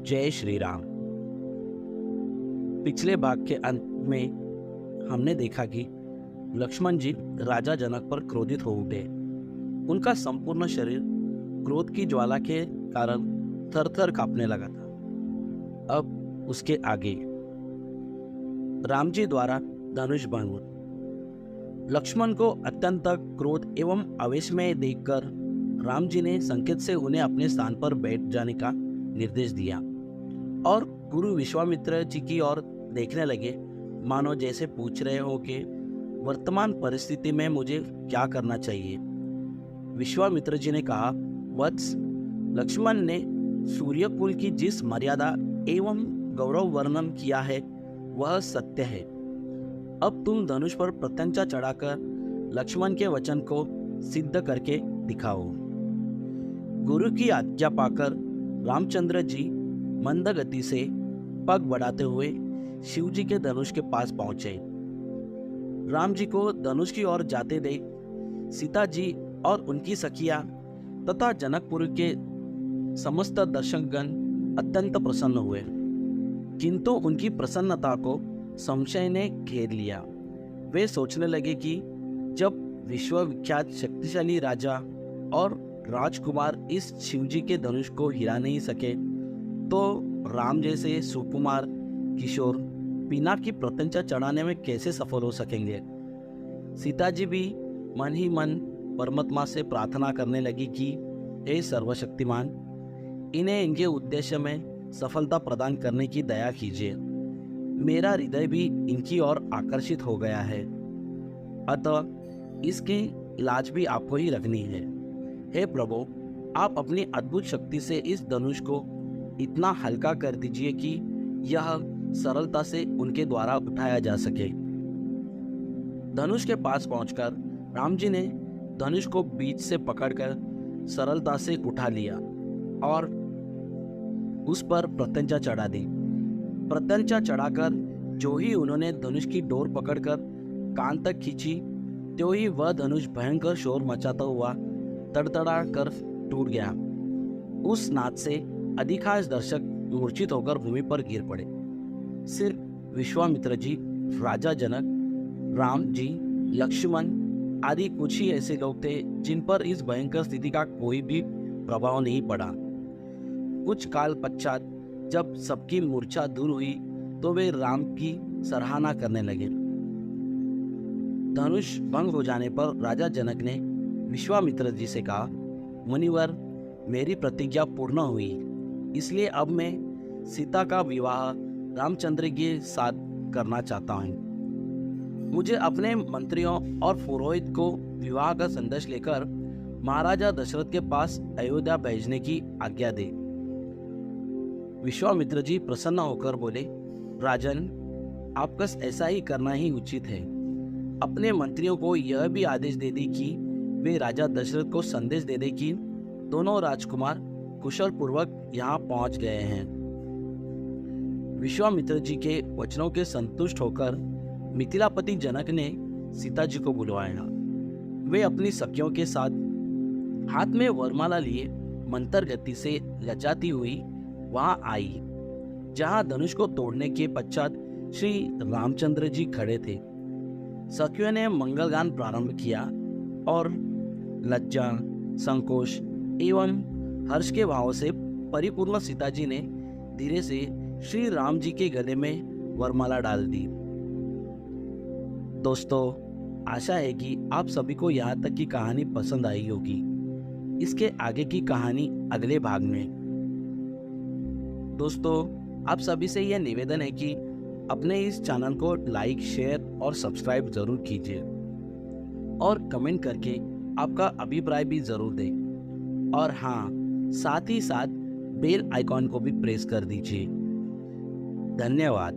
जय श्री राम। पिछले भाग के अंत में हमने देखा कि लक्ष्मण जी राजा जनक पर क्रोधित हो उठे। उनका संपूर्ण शरीर क्रोध की ज्वाला के कारण थर-थर कांपने लगा था। अब उसके आगे राम जी द्वारा धनुष भंग। लक्ष्मण को अत्यंत क्रोध एवं आवेश में देखकर राम जी ने संकेत से उन्हें अपने स्थान पर बैठ जाने का निर्देश दिया और गुरु विश्वामित्र जी की ओर देखने लगे, मानो जैसे पूछ रहे हो कि वर्तमान परिस्थिति में मुझे क्या करना चाहिए। विश्वामित्र जी ने कहा, वत्स, लक्ष्मण ने सूर्यकुल की जिस मर्यादा एवं गौरव वर्णन किया है वह सत्य है। अब तुम धनुष पर प्रत्यंचा चढ़ाकर लक्ष्मण के वचन को सिद्ध करके दिखाओ। गुरु की आज्ञा पाकर रामचंद्र जी मंद गति से पग बढ़ाते हुए शिव जी के धनुष के पास पहुंचे। राम जी को धनुष की ओर जाते देख सीता जी और उनकी सखियां तथा जनकपुर के समस्त दर्शकगण अत्यंत प्रसन्न हुए, किंतु उनकी प्रसन्नता को संशय ने घेर लिया। वे सोचने लगे कि जब विश्वविख्यात शक्तिशाली राजा और राजकुमार इस शिवजी के धनुष को हिला नहीं सके, तो राम जैसे सुकुमार किशोर बिना की प्रत्यंचा चढ़ाने में कैसे सफल हो सकेंगे। सीता जी भी मन ही मन परमात्मा से प्रार्थना करने लगी कि हे सर्वशक्तिमान, इन्हें इनके उद्देश्य में सफलता प्रदान करने की दया कीजिए। मेरा हृदय भी इनकी ओर आकर्षित हो गया है, अतः इसकी लाज भी आपको ही रखनी है। हे प्रभु, आप अपनी अद्भुत शक्ति से इस धनुष को इतना हल्का कर दीजिए कि यह सरलता से उनके द्वारा उठाया जा सके। धनुष के पास पहुंचकर राम जी ने धनुष को बीच से पकड़कर सरलता से उठा लिया और उस पर प्रत्यंचा चढ़ा दी। प्रत्यंचा चढ़ाकर जो ही उन्होंने धनुष की डोर पकड़कर कान तक खींची, त्यों ही वह धनुष भयंकर शोर मचाता हुआ तड़तड़ा कर टूट गया। उस नाद से अधिकांश दर्शक मूर्छित होकर भूमि पर गिर पड़े। सिर्फ विश्वामित्र जी, राजा जनक, राम जी, लक्ष्मण आदि कुछ ही ऐसे लोग थे जिन पर इस भयंकर स्थिति का कोई भी प्रभाव नहीं पड़ा। कुछ काल पश्चात जब सबकी मूर्छा दूर हुई तो वे राम की सराहना करने लगे। धनुष भंग हो जाने पर राजा जनक ने विश्वामित्र जी से कहा, मुनिवर, मेरी प्रतिज्ञा पूर्ण हुई, इसलिए अब मैं सीता का विवाह रामचंद्र के साथ करना चाहता हूँ। मुझे अपने मंत्रियों और पुरोहित को विवाह का संदेश लेकर महाराजा दशरथ के पास अयोध्या भेजने की आज्ञा दे। विश्वामित्र जी प्रसन्न होकर बोले, राजन, आपका ऐसा ही करना ही उचित है। अपने मंत्रियों को यह भी आदेश दे दी कि वे राजा दशरथ को संदेश दे दे कि दोनों राजकुमार कुशल पूर्वक यहाँ पहुंच गए हैं। विश्वामित्र जी के वचनों के संतुष्ट होकर मिथिलापति जनक ने सीता जी को बुलवाया। वे अपनी सखियों के साथ हाथ में वरमाला लिए मंतर गति से लजाती हुई वहां आई, जहां धनुष को तोड़ने के पश्चात श्री रामचंद्र जी खड़े थे। सखियों ने मंगलगान प्रारंभ किया और लज्जा, संकोच एवं हर्ष के भाव से परिपूर्ण सीता जी ने धीरे से श्री राम जी के गले में वरमाला डाल दी। दोस्तों, आशा है कि आप सभी को यहाँ तक की कहानी पसंद आई होगी। इसके आगे की कहानी अगले भाग में। दोस्तों, आप सभी से यह निवेदन है कि अपने इस चैनल को लाइक, शेयर और सब्सक्राइब जरूर कीजिए और कमेंट करके आपका अभिप्राय भी जरूर दें। और हाँ, साथ ही साथ बेल आइकॉन को भी प्रेस कर दीजिए। धन्यवाद।